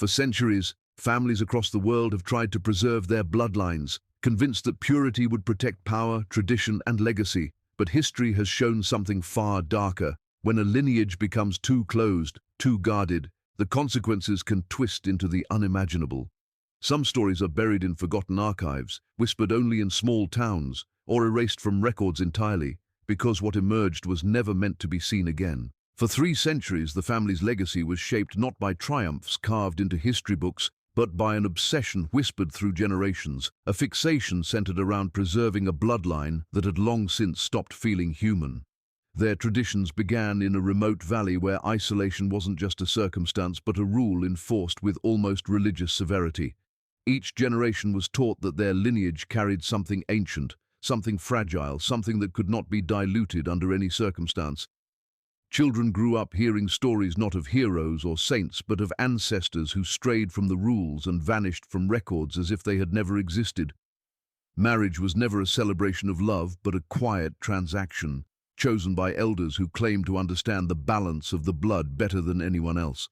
For centuries, families across the world have tried to preserve their bloodlines, convinced that purity would protect power, tradition, and legacy. But history has shown something far darker. When a lineage becomes too closed, too guarded, the consequences can twist into the unimaginable. Some stories are buried in forgotten archives, whispered only in small towns, or erased from records entirely, because what emerged was never meant to be seen again. For 3 centuries, the family's legacy was shaped not by triumphs carved into history books, but by an obsession whispered through generations, a fixation centered around preserving a bloodline that had long since stopped feeling human. Their traditions began in a remote valley where isolation wasn't just a circumstance but a rule enforced with almost religious severity. Each generation was taught that their lineage carried something ancient, something fragile, something that could not be diluted under any circumstance. Children grew up hearing stories not of heroes or saints, but of ancestors who strayed from the rules and vanished from records as if they had never existed. Marriage was never a celebration of love, but a quiet transaction, chosen by elders who claimed to understand the balance of the blood better than anyone else.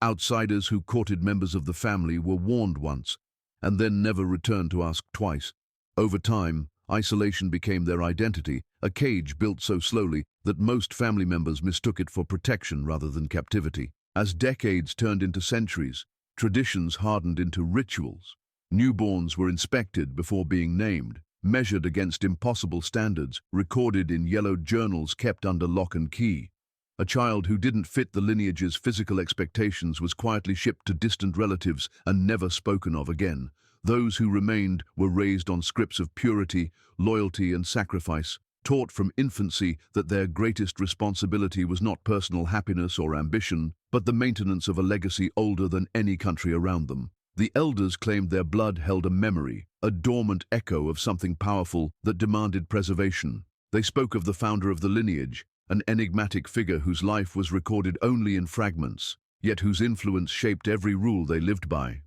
Outsiders who courted members of the family were warned once, and then never returned to ask twice. Over time, isolation became their identity, a cage built so slowly that most family members mistook it for protection rather than captivity. As decades turned into centuries, traditions hardened into rituals. Newborns were inspected before being named, measured against impossible standards, recorded in yellowed journals kept under lock and key. A child who didn't fit the lineage's physical expectations was quietly shipped to distant relatives and never spoken of again. Those who remained were raised on scripts of purity, loyalty, and sacrifice, taught from infancy that their greatest responsibility was not personal happiness or ambition, but the maintenance of a legacy older than any country around them. The elders claimed their blood held a memory, a dormant echo of something powerful that demanded preservation. They spoke of the founder of the lineage, an enigmatic figure whose life was recorded only in fragments, yet whose influence shaped every rule they lived by.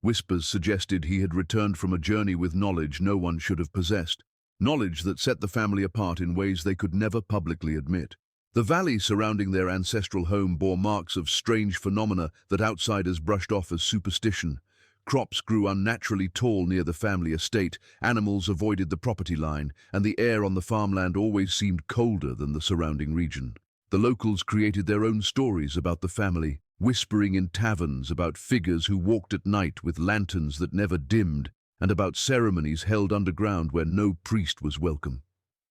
Whispers suggested he had returned from a journey with knowledge no one should have possessed, knowledge that set the family apart in ways they could never publicly admit. The valley surrounding their ancestral home bore marks of strange phenomena that outsiders brushed off as superstition. Crops grew unnaturally tall near the family estate, animals avoided the property line, and the air on the farmland always seemed colder than the surrounding region. The locals created their own stories about the family, whispering in taverns about figures who walked at night with lanterns that never dimmed, and about ceremonies held underground where no priest was welcome.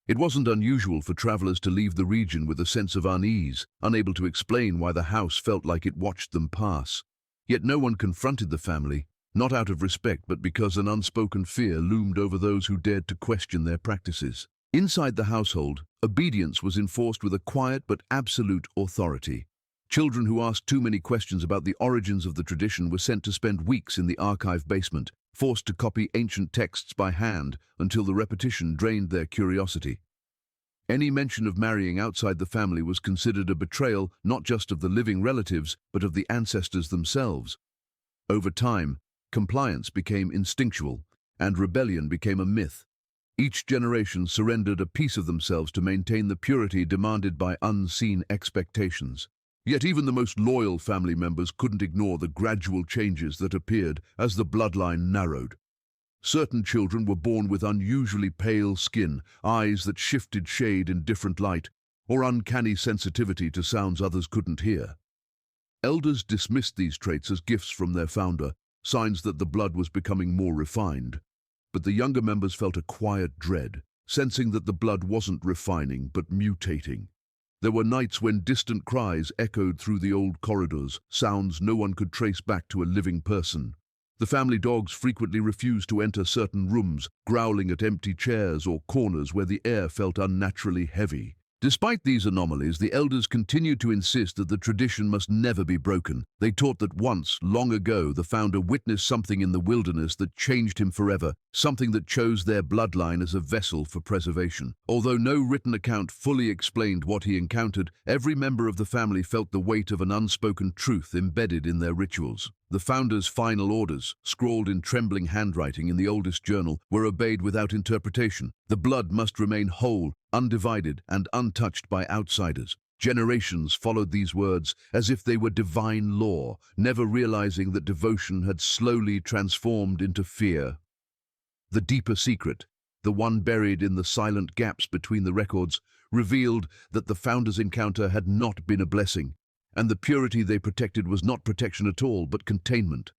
It wasn't unusual for travelers to leave the region with a sense of unease, unable to explain why the house felt like it watched them pass. Yet no one confronted the family, not out of respect but because an unspoken fear loomed over those who dared to question their practices. Inside the household, obedience was enforced with a quiet but absolute authority. Children who asked too many questions about the origins of the tradition were sent to spend weeks in the archive basement, forced to copy ancient texts by hand until the repetition drained their curiosity. Any mention of marrying outside the family was considered a betrayal not just of the living relatives, but of the ancestors themselves. Over time, compliance became instinctual, and rebellion became a myth. Each generation surrendered a piece of themselves to maintain the purity demanded by unseen expectations. Yet even the most loyal family members couldn't ignore the gradual changes that appeared as the bloodline narrowed. Certain children were born with unusually pale skin, eyes that shifted shade in different light, or uncanny sensitivity to sounds others couldn't hear. Elders dismissed these traits as gifts from their founder, signs that the blood was becoming more refined. But the younger members felt a quiet dread, sensing that the blood wasn't refining but mutating. There were nights when distant cries echoed through the old corridors, sounds no one could trace back to a living person. The family dogs frequently refused to enter certain rooms, growling at empty chairs or corners where the air felt unnaturally heavy. Despite these anomalies, the elders continued to insist that the tradition must never be broken. They taught that once, long ago, the founder witnessed something in the wilderness that changed him forever, something that chose their bloodline as a vessel for preservation. Although no written account fully explained what he encountered, every member of the family felt the weight of an unspoken truth embedded in their rituals. The founder's final orders, scrawled in trembling handwriting in the oldest journal, were obeyed without interpretation. The blood must remain whole, undivided, and untouched by outsiders. Generations followed these words as if they were divine law, never realizing that devotion had slowly transformed into fear. The deeper secret, the one buried in the silent gaps between the records, revealed that the founders' encounter had not been a blessing, and the purity they protected was not protection at all, but containment.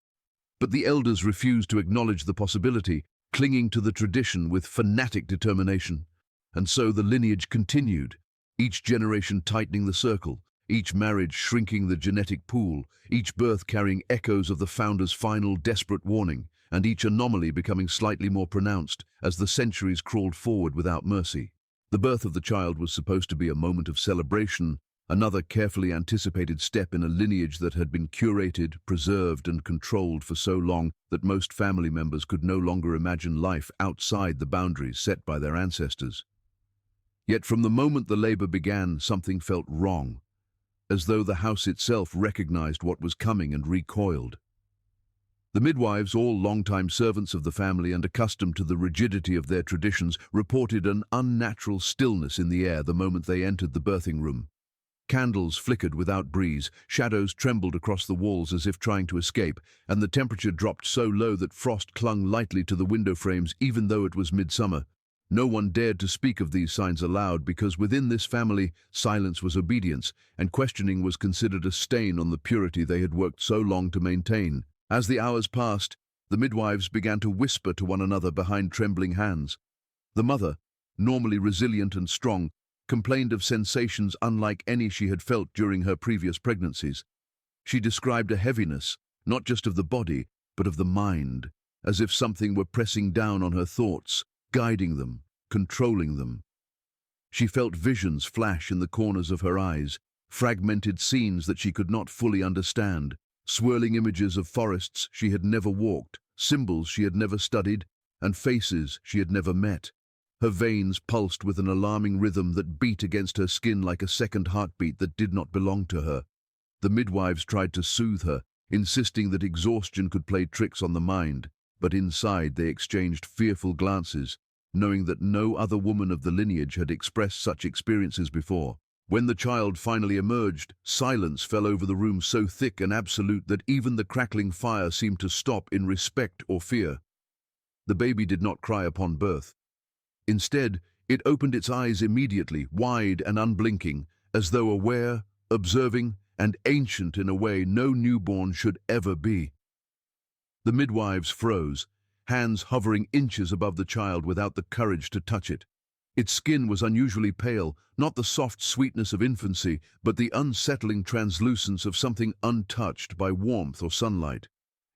But the elders refused to acknowledge the possibility, clinging to the tradition with fanatic determination. And so the lineage continued, each generation tightening the circle, each marriage shrinking the genetic pool, each birth carrying echoes of the founder's final desperate warning, and each anomaly becoming slightly more pronounced as the centuries crawled forward without mercy. The birth of the child was supposed to be a moment of celebration, another carefully anticipated step in a lineage that had been curated, preserved, and controlled for so long that most family members could no longer imagine life outside the boundaries set by their ancestors. Yet from the moment the labor began, something felt wrong, as though the house itself recognized what was coming and recoiled. The midwives, all longtime servants of the family and accustomed to the rigidity of their traditions, reported an unnatural stillness in the air the moment they entered the birthing room. Candles flickered without breeze, shadows trembled across the walls as if trying to escape, and the temperature dropped so low that frost clung lightly to the window frames even though it was midsummer. No one dared to speak of these signs aloud because within this family, silence was obedience, and questioning was considered a stain on the purity they had worked so long to maintain. As the hours passed, the midwives began to whisper to one another behind trembling hands. The mother, normally resilient and strong, complained of sensations unlike any she had felt during her previous pregnancies. She described a heaviness, not just of the body, but of the mind, as if something were pressing down on her thoughts, guiding them, controlling them. She felt visions flash in the corners of her eyes, fragmented scenes that she could not fully understand, swirling images of forests she had never walked, symbols she had never studied, and faces she had never met. Her veins pulsed with an alarming rhythm that beat against her skin like a second heartbeat that did not belong to her. The midwives tried to soothe her, insisting that exhaustion could play tricks on the mind, but inside they exchanged fearful glances, knowing that no other woman of the lineage had expressed such experiences before. When the child finally emerged, silence fell over the room so thick and absolute that even the crackling fire seemed to stop in respect or fear. The baby did not cry upon birth. Instead, it opened its eyes immediately, wide and unblinking, as though aware, observing, and ancient in a way no newborn should ever be. The midwives froze, hands hovering inches above the child without the courage to touch it. Its skin was unusually pale, not the soft sweetness of infancy, but the unsettling translucence of something untouched by warmth or sunlight.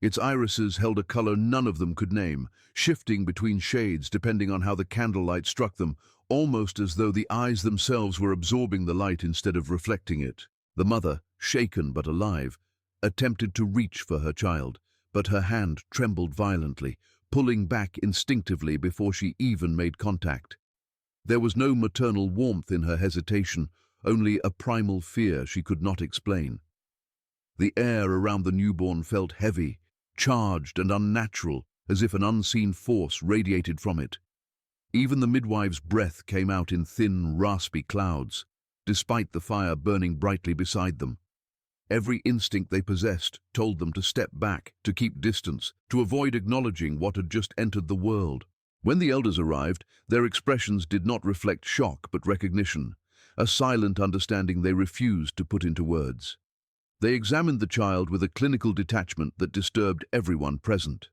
Its irises held a color none of them could name, shifting between shades depending on how the candlelight struck them, almost as though the eyes themselves were absorbing the light instead of reflecting it. The mother, shaken but alive, attempted to reach for her child, but her hand trembled violently, pulling back instinctively before she even made contact. There was no maternal warmth in her hesitation, only a primal fear she could not explain. The air around the newborn felt heavy, charged and unnatural, as if an unseen force radiated from it. Even the midwife's breath came out in thin, raspy clouds, despite the fire burning brightly beside them. Every instinct they possessed told them to step back, to keep distance, to avoid acknowledging what had just entered the world. When the elders arrived, their expressions did not reflect shock but recognition, a silent understanding they refused to put into words. They examined the child with a clinical detachment that disturbed everyone present.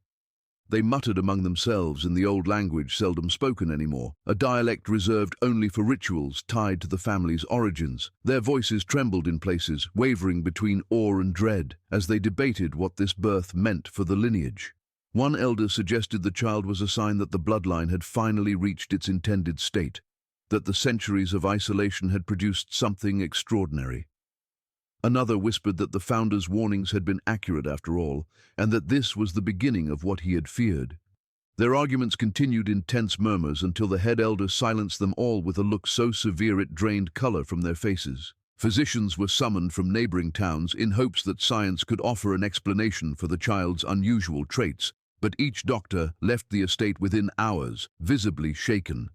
They muttered among themselves in the old language seldom spoken anymore, a dialect reserved only for rituals tied to the family's origins. Their voices trembled in places, wavering between awe and dread, as they debated what this birth meant for the lineage. One elder suggested the child was a sign that the bloodline had finally reached its intended state, that the centuries of isolation had produced something extraordinary. Another whispered that the founder's warnings had been accurate after all, and that this was the beginning of what he had feared. Their arguments continued in tense murmurs until the head elder silenced them all with a look so severe it drained color from their faces. Physicians were summoned from neighboring towns in hopes that science could offer an explanation for the child's unusual traits, but each doctor left the estate within hours, visibly shaken.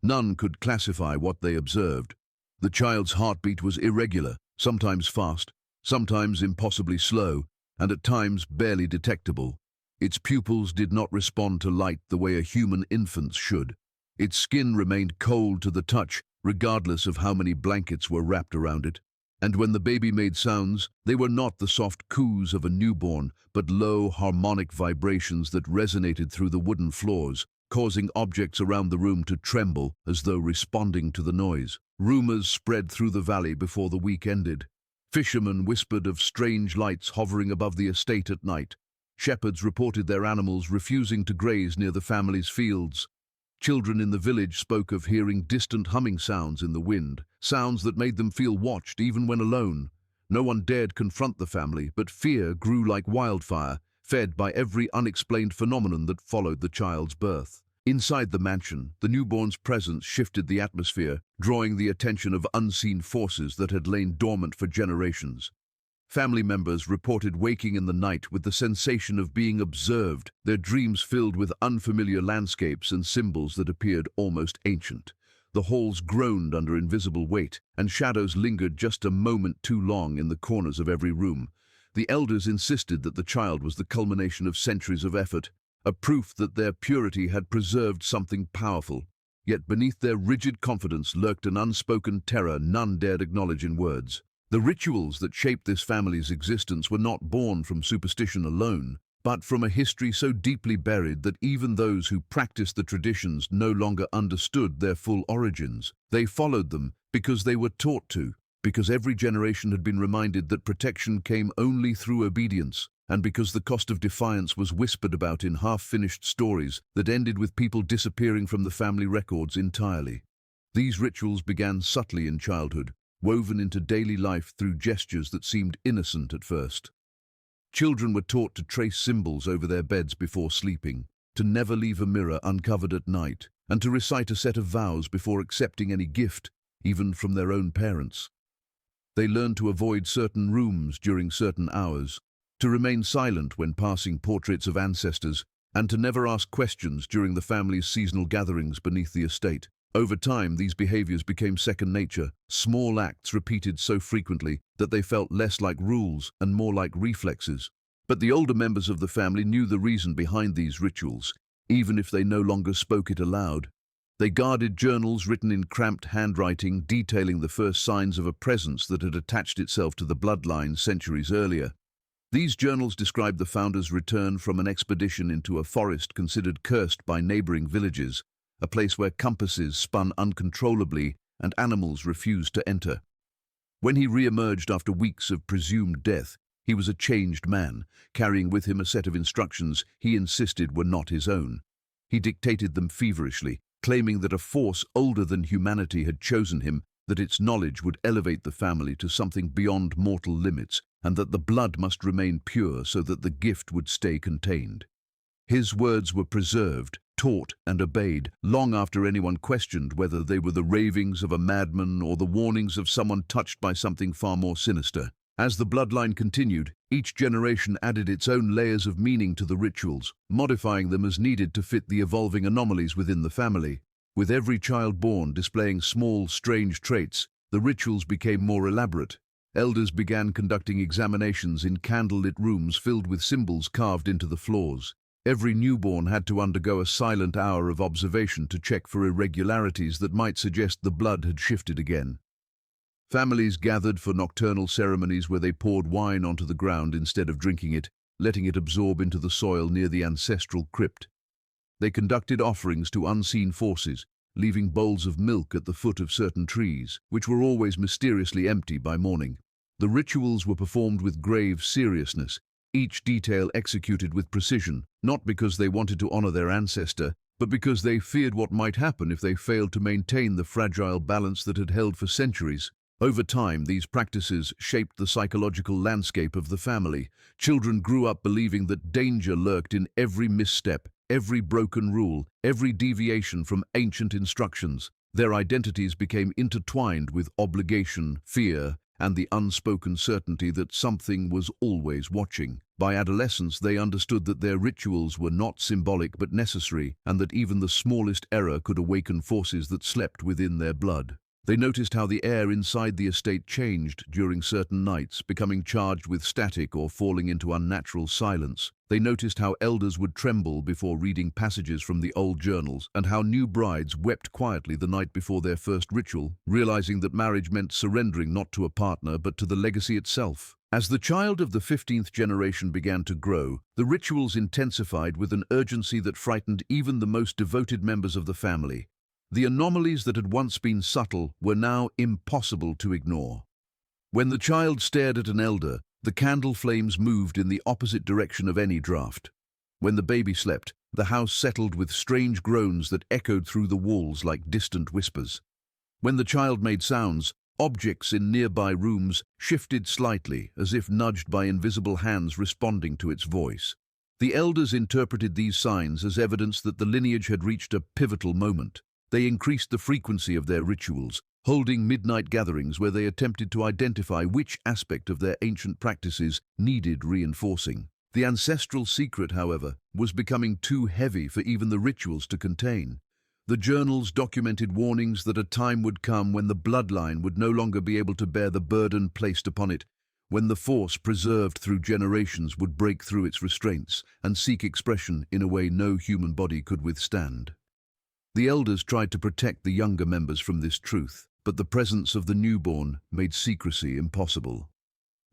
None could classify what they observed. The child's heartbeat was irregular, sometimes fast, sometimes impossibly slow, and at times barely detectable. Its pupils did not respond to light the way a human infant's should. Its skin remained cold to the touch, regardless of how many blankets were wrapped around it. And when the baby made sounds, they were not the soft coos of a newborn, but low, harmonic vibrations that resonated through the wooden floors, causing objects around the room to tremble as though responding to the noise. Rumors spread through the valley before the week ended. Fishermen whispered of strange lights hovering above the estate at night. Shepherds reported their animals refusing to graze near the family's fields. Children in the village spoke of hearing distant humming sounds in the wind, sounds that made them feel watched even when alone. No one dared confront the family, but fear grew like wildfire, fed by every unexplained phenomenon that followed the child's birth. Inside the mansion, the newborn's presence shifted the atmosphere, drawing the attention of unseen forces that had lain dormant for generations. Family members reported waking in the night with the sensation of being observed, their dreams filled with unfamiliar landscapes and symbols that appeared almost ancient. The halls groaned under invisible weight, and shadows lingered just a moment too long in the corners of every room. The elders insisted that the child was the culmination of centuries of effort, a proof that their purity had preserved something powerful. Yet beneath their rigid confidence lurked an unspoken terror none dared acknowledge in words. The rituals that shaped this family's existence were not born from superstition alone, but from a history so deeply buried that even those who practiced the traditions no longer understood their full origins. They followed them because they were taught to, because every generation had been reminded that protection came only through obedience, and because the cost of defiance was whispered about in half-finished stories that ended with people disappearing from the family records entirely. These rituals began subtly in childhood, woven into daily life through gestures that seemed innocent at first. Children were taught to trace symbols over their beds before sleeping, to never leave a mirror uncovered at night, and to recite a set of vows before accepting any gift, even from their own parents. They learned to avoid certain rooms during certain hours, to remain silent when passing portraits of ancestors, and to never ask questions during the family's seasonal gatherings beneath the estate. Over time, these behaviors became second nature, small acts repeated so frequently that they felt less like rules and more like reflexes. But the older members of the family knew the reason behind these rituals, even if they no longer spoke it aloud. They guarded journals written in cramped handwriting detailing the first signs of a presence that had attached itself to the bloodline centuries earlier. These journals described the founder's return from an expedition into a forest considered cursed by neighboring villages, a place where compasses spun uncontrollably and animals refused to enter. When he re-emerged after weeks of presumed death, he was a changed man, carrying with him a set of instructions he insisted were not his own. He dictated them feverishly, claiming that a force older than humanity had chosen him, that its knowledge would elevate the family to something beyond mortal limits, and that the blood must remain pure so that the gift would stay contained. His words were preserved, taught and obeyed long after anyone questioned whether they were the ravings of a madman or the warnings of someone touched by something far more sinister. As the bloodline continued, each generation added its own layers of meaning to the rituals, modifying them as needed to fit the evolving anomalies within the family. With every child born displaying small, strange traits, the rituals became more elaborate. Elders began conducting examinations in candlelit rooms filled with symbols carved into the floors. Every newborn had to undergo a silent hour of observation to check for irregularities that might suggest the blood had shifted again. Families gathered for nocturnal ceremonies where they poured wine onto the ground instead of drinking it, letting it absorb into the soil near the ancestral crypt. They conducted offerings to unseen forces, leaving bowls of milk at the foot of certain trees, which were always mysteriously empty by morning. The rituals were performed with grave seriousness, each detail executed with precision, not because they wanted to honor their ancestor, but because they feared what might happen if they failed to maintain the fragile balance that had held for centuries. Over time, these practices shaped the psychological landscape of the family. Children grew up believing that danger lurked in every misstep, every broken rule, every deviation from ancient instructions. Their identities became intertwined with obligation, fear, and the unspoken certainty that something was always watching. By adolescence, they understood that their rituals were not symbolic but necessary, and that even the smallest error could awaken forces that slept within their blood. They noticed how the air inside the estate changed during certain nights, becoming charged with static or falling into unnatural silence. They noticed how elders would tremble before reading passages from the old journals, and how new brides wept quietly the night before their first ritual, realizing that marriage meant surrendering not to a partner but to the legacy itself. As the child of the 15th generation began to grow, the rituals intensified with an urgency that frightened even the most devoted members of the family. The anomalies that had once been subtle were now impossible to ignore. When the child stared at an elder, the candle flames moved in the opposite direction of any draft. When the baby slept, the house settled with strange groans that echoed through the walls like distant whispers. When the child made sounds, objects in nearby rooms shifted slightly, as if nudged by invisible hands responding to its voice. The elders interpreted these signs as evidence that the lineage had reached a pivotal moment. They increased the frequency of their rituals, holding midnight gatherings where they attempted to identify which aspect of their ancient practices needed reinforcing. The ancestral secret, however, was becoming too heavy for even the rituals to contain. The journals documented warnings that a time would come when the bloodline would no longer be able to bear the burden placed upon it, when the force preserved through generations would break through its restraints and seek expression in a way no human body could withstand. The elders tried to protect the younger members from this truth, but the presence of the newborn made secrecy impossible.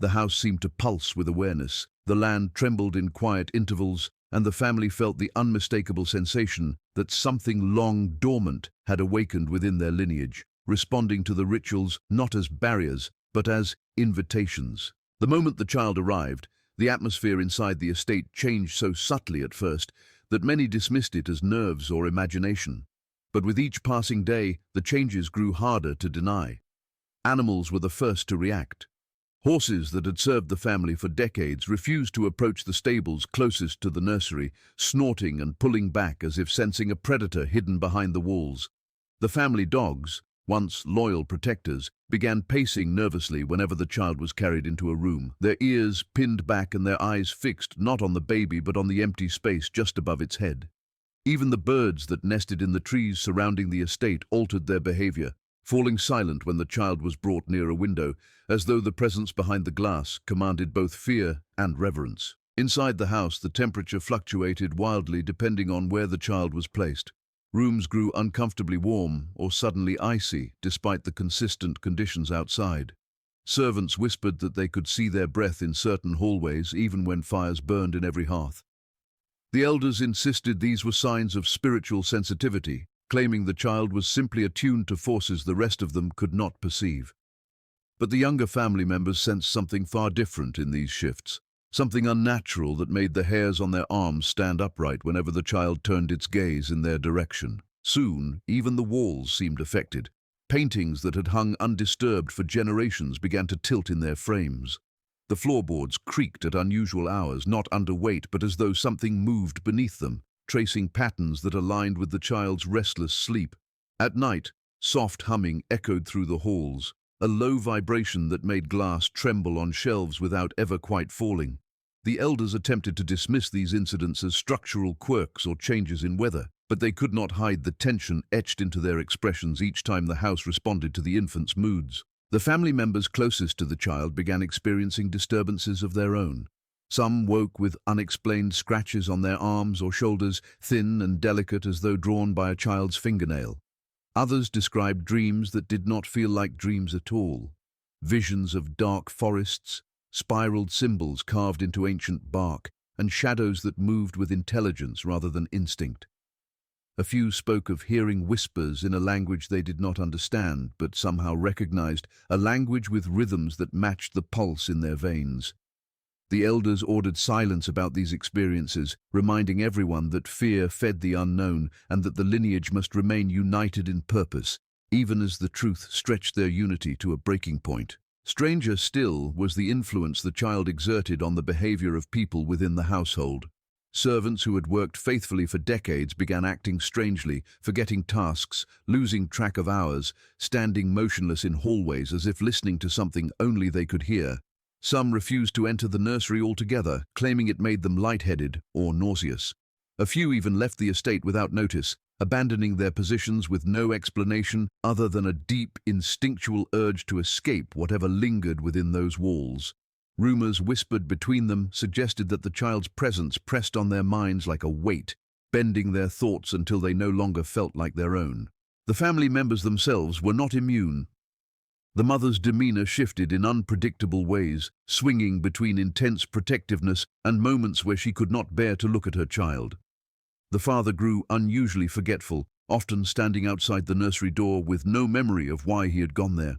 The house seemed to pulse with awareness, the land trembled in quiet intervals, and the family felt the unmistakable sensation that something long dormant had awakened within their lineage, responding to the rituals not as barriers, but as invitations. The moment the child arrived, the atmosphere inside the estate changed so subtly at first that many dismissed it as nerves or imagination. But with each passing day, the changes grew harder to deny. Animals were the first to react. Horses that had served the family for decades refused to approach the stables closest to the nursery, snorting and pulling back as if sensing a predator hidden behind the walls. The family dogs, once loyal protectors, began pacing nervously whenever the child was carried into a room, their ears pinned back and their eyes fixed not on the baby but on the empty space just above its head. Even the birds that nested in the trees surrounding the estate altered their behavior, falling silent when the child was brought near a window, as though the presence behind the glass commanded both fear and reverence. Inside the house, the temperature fluctuated wildly depending on where the child was placed. Rooms grew uncomfortably warm or suddenly icy, despite the consistent conditions outside. Servants whispered that they could see their breath in certain hallways, even when fires burned in every hearth. The elders insisted these were signs of spiritual sensitivity, claiming the child was simply attuned to forces the rest of them could not perceive. But the younger family members sensed something far different in these shifts, something unnatural that made the hairs on their arms stand upright whenever the child turned its gaze in their direction. Soon, even the walls seemed affected. Paintings that had hung undisturbed for generations began to tilt in their frames. The floorboards creaked at unusual hours, not under weight, but as though something moved beneath them, tracing patterns that aligned with the child's restless sleep. At night, soft humming echoed through the halls, a low vibration that made glass tremble on shelves without ever quite falling. The elders attempted to dismiss these incidents as structural quirks or changes in weather, but they could not hide the tension etched into their expressions each time the house responded to the infant's moods. The family members closest to the child began experiencing disturbances of their own. Some woke with unexplained scratches on their arms or shoulders, thin and delicate as though drawn by a child's fingernail. Others described dreams that did not feel like dreams at all. Visions of dark forests, spiraled symbols carved into ancient bark, and shadows that moved with intelligence rather than instinct. A few spoke of hearing whispers in a language they did not understand, but somehow recognized, a language with rhythms that matched the pulse in their veins. The elders ordered silence about these experiences, reminding everyone that fear fed the unknown and that the lineage must remain united in purpose, even as the truth stretched their unity to a breaking point. Stranger still was the influence the child exerted on the behavior of people within the household. Servants who had worked faithfully for decades began acting strangely, forgetting tasks, losing track of hours, standing motionless in hallways as if listening to something only they could hear. Some refused to enter the nursery altogether, claiming it made them lightheaded or nauseous. A few even left the estate without notice, abandoning their positions with no explanation other than a deep, instinctual urge to escape whatever lingered within those walls. Rumors whispered between them suggested that the child's presence pressed on their minds like a weight, bending their thoughts until they no longer felt like their own. The family members themselves were not immune. The mother's demeanor shifted in unpredictable ways, swinging between intense protectiveness and moments where she could not bear to look at her child. The father grew unusually forgetful, often standing outside the nursery door with no memory of why he had gone there.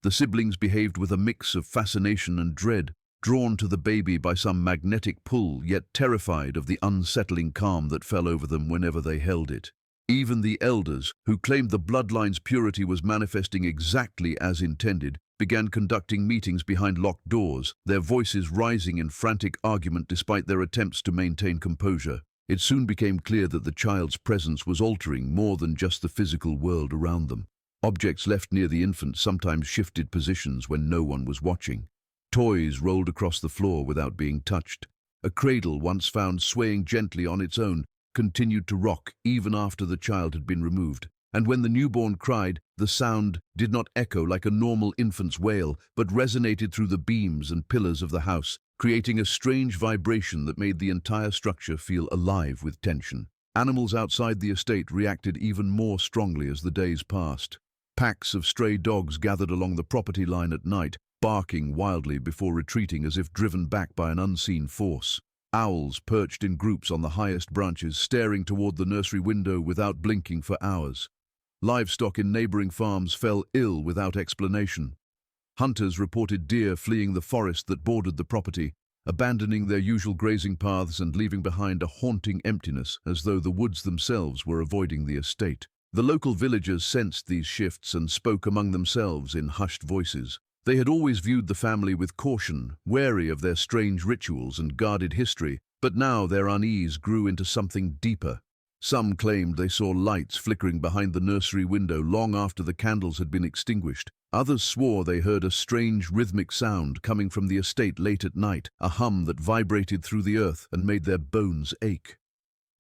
The siblings behaved with a mix of fascination and dread, drawn to the baby by some magnetic pull, yet terrified of the unsettling calm that fell over them whenever they held it. Even the elders, who claimed the bloodline's purity was manifesting exactly as intended, began conducting meetings behind locked doors, their voices rising in frantic argument despite their attempts to maintain composure. It soon became clear that the child's presence was altering more than just the physical world around them. Objects left near the infant sometimes shifted positions when no one was watching. Toys rolled across the floor without being touched. A cradle, once found swaying gently on its own, continued to rock even after the child had been removed. And when the newborn cried, the sound did not echo like a normal infant's wail, but resonated through the beams and pillars of the house, creating a strange vibration that made the entire structure feel alive with tension. Animals outside the estate reacted even more strongly as the days passed. Packs of stray dogs gathered along the property line at night, barking wildly before retreating as if driven back by an unseen force. Owls perched in groups on the highest branches, staring toward the nursery window without blinking for hours. Livestock in neighboring farms fell ill without explanation. Hunters reported deer fleeing the forest that bordered the property, abandoning their usual grazing paths and leaving behind a haunting emptiness, as though the woods themselves were avoiding the estate. The local villagers sensed these shifts and spoke among themselves in hushed voices. They had always viewed the family with caution, wary of their strange rituals and guarded history, but now their unease grew into something deeper. Some claimed they saw lights flickering behind the nursery window long after the candles had been extinguished. Others swore they heard a strange rhythmic sound coming from the estate late at night, a hum that vibrated through the earth and made their bones ache.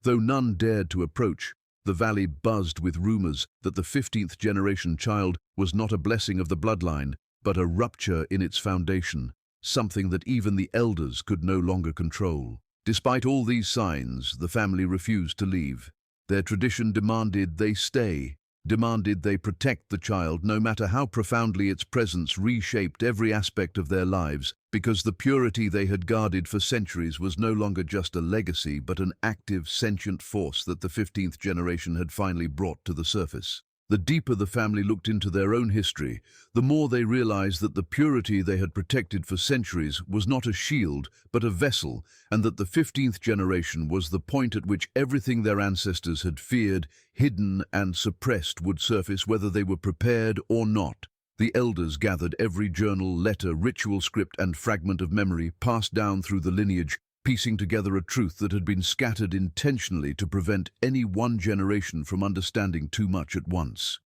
Though none dared to approach, the valley buzzed with rumors that the 15th generation child was not a blessing of the bloodline, but a rupture in its foundation, something that even the elders could no longer control. Despite all these signs, the family refused to leave. Their tradition demanded they stay, demanded they protect the child no matter how profoundly its presence reshaped every aspect of their lives, because the purity they had guarded for centuries was no longer just a legacy but an active, sentient force that the 15th generation had finally brought to the surface. The deeper the family looked into their own history, the more they realized that the purity they had protected for centuries was not a shield, but a vessel, and that the 15th generation was the point at which everything their ancestors had feared, hidden, and suppressed would surface whether they were prepared or not. The elders gathered every journal, letter, ritual script, and fragment of memory passed down through the lineage, piecing together a truth that had been scattered intentionally to prevent any one generation from understanding too much at once.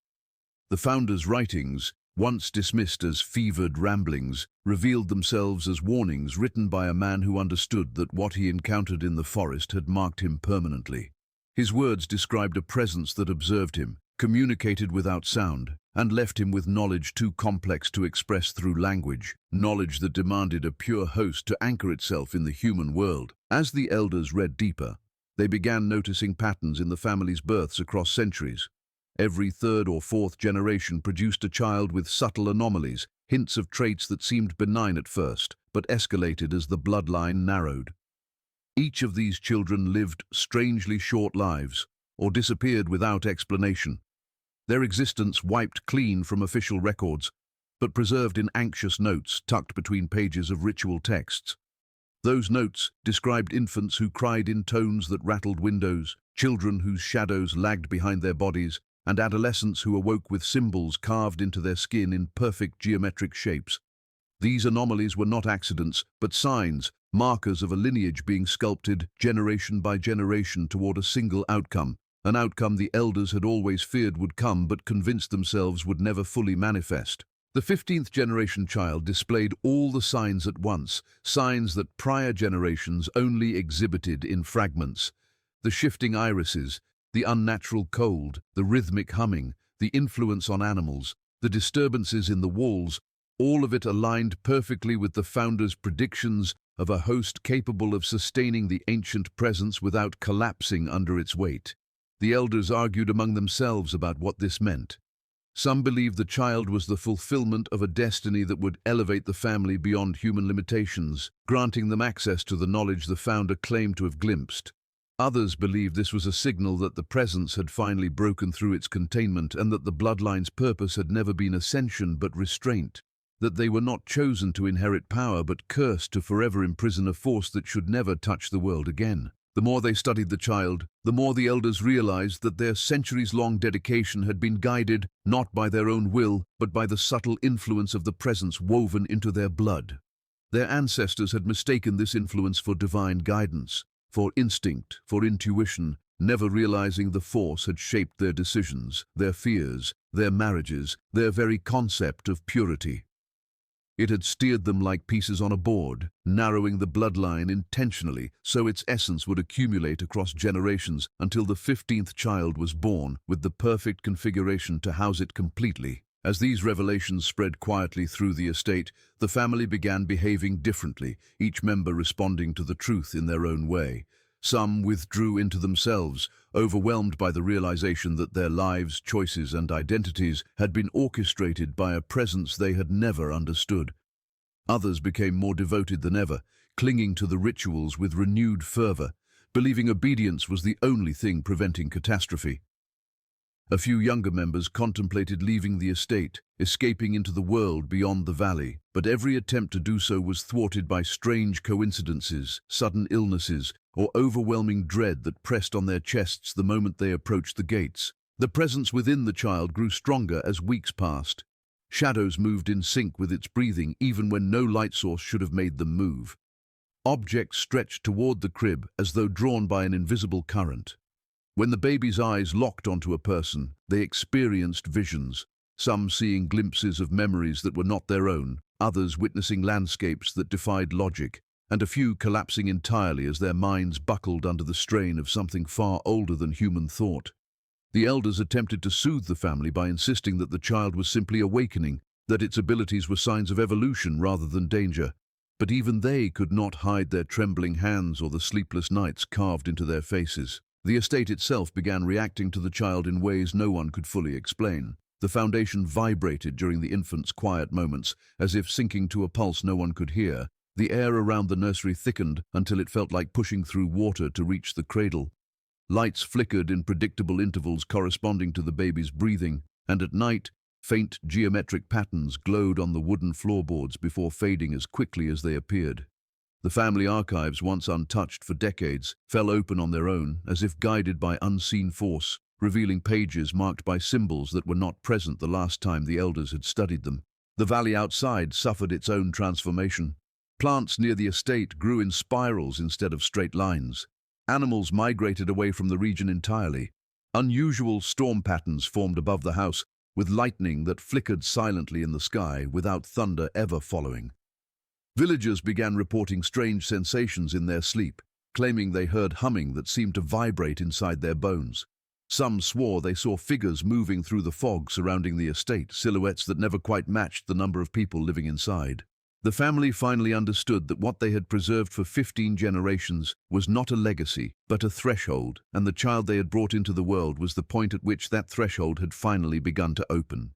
The founders' writings, once dismissed as fevered ramblings, revealed themselves as warnings written by a man who understood that what he encountered in the forest had marked him permanently. His words described a presence that observed him, communicated without sound, and left him with knowledge too complex to express through language, knowledge that demanded a pure host to anchor itself in the human world. As the elders read deeper, they began noticing patterns in the family's births across centuries. Every third or fourth generation produced a child with subtle anomalies, hints of traits that seemed benign at first, but escalated as the bloodline narrowed. Each of these children lived strangely short lives, or disappeared without explanation. Their existence wiped clean from official records, but preserved in anxious notes tucked between pages of ritual texts. Those notes described infants who cried in tones that rattled windows, children whose shadows lagged behind their bodies, and adolescents who awoke with symbols carved into their skin in perfect geometric shapes. These anomalies were not accidents, but signs, markers of a lineage being sculpted generation by generation toward a single outcome, an outcome the elders had always feared would come but convinced themselves would never fully manifest. The 15th generation child displayed all the signs at once, signs that prior generations only exhibited in fragments. The shifting irises, The unnatural cold, the rhythmic humming, the influence on animals, the disturbances in the walls, all of it aligned perfectly with the founder's predictions of a host capable of sustaining the ancient presence without collapsing under its weight. The elders argued among themselves about what this meant. Some believed the child was the fulfillment of a destiny that would elevate the family beyond human limitations, granting them access to the knowledge the founder claimed to have glimpsed. Others believed this was a signal that the presence had finally broken through its containment and that the bloodline's purpose had never been ascension but restraint, that they were not chosen to inherit power but cursed to forever imprison a force that should never touch the world again. The more they studied the child, the more the elders realized that their centuries-long dedication had been guided not by their own will, but by the subtle influence of the presence woven into their blood. Their ancestors had mistaken this influence for divine guidance, for instinct, for intuition, never realizing the force had shaped their decisions, their fears, their marriages, their very concept of purity. It had steered them like pieces on a board, narrowing the bloodline intentionally so its essence would accumulate across generations until the 15th child was born with the perfect configuration to house it completely. As these revelations spread quietly through the estate, the family began behaving differently, each member responding to the truth in their own way. Some withdrew into themselves, overwhelmed by the realization that their lives, choices, and identities had been orchestrated by a presence they had never understood. Others became more devoted than ever, clinging to the rituals with renewed fervor, believing obedience was the only thing preventing catastrophe. A few younger members contemplated leaving the estate, escaping into the world beyond the valley, but every attempt to do so was thwarted by strange coincidences, sudden illnesses, or overwhelming dread that pressed on their chests the moment they approached the gates. The presence within the child grew stronger as weeks passed. Shadows moved in sync with its breathing even when no light source should have made them move. Objects stretched toward the crib as though drawn by an invisible current. When the baby's eyes locked onto a person, they experienced visions, some seeing glimpses of memories that were not their own, others witnessing landscapes that defied logic, and a few collapsing entirely as their minds buckled under the strain of something far older than human thought. The elders attempted to soothe the family by insisting that the child was simply awakening, that its abilities were signs of evolution rather than danger, but even they could not hide their trembling hands or the sleepless nights carved into their faces. The estate itself began reacting to the child in ways no one could fully explain. The foundation vibrated during the infant's quiet moments, as if sinking to a pulse no one could hear. The air around the nursery thickened until it felt like pushing through water to reach the cradle. Lights flickered in predictable intervals corresponding to the baby's breathing, and at night, faint geometric patterns glowed on the wooden floorboards before fading as quickly as they appeared. The family archives, once untouched for decades, fell open on their own, as if guided by unseen force, revealing pages marked by symbols that were not present the last time the elders had studied them. The valley outside suffered its own transformation. Plants near the estate grew in spirals instead of straight lines. Animals migrated away from the region entirely. Unusual storm patterns formed above the house, with lightning that flickered silently in the sky without thunder ever following. Villagers began reporting strange sensations in their sleep, claiming they heard humming that seemed to vibrate inside their bones. Some swore they saw figures moving through the fog surrounding the estate, silhouettes that never quite matched the number of people living inside. The family finally understood that what they had preserved for 15 generations was not a legacy, but a threshold, and the child they had brought into the world was the point at which that threshold had finally begun to open.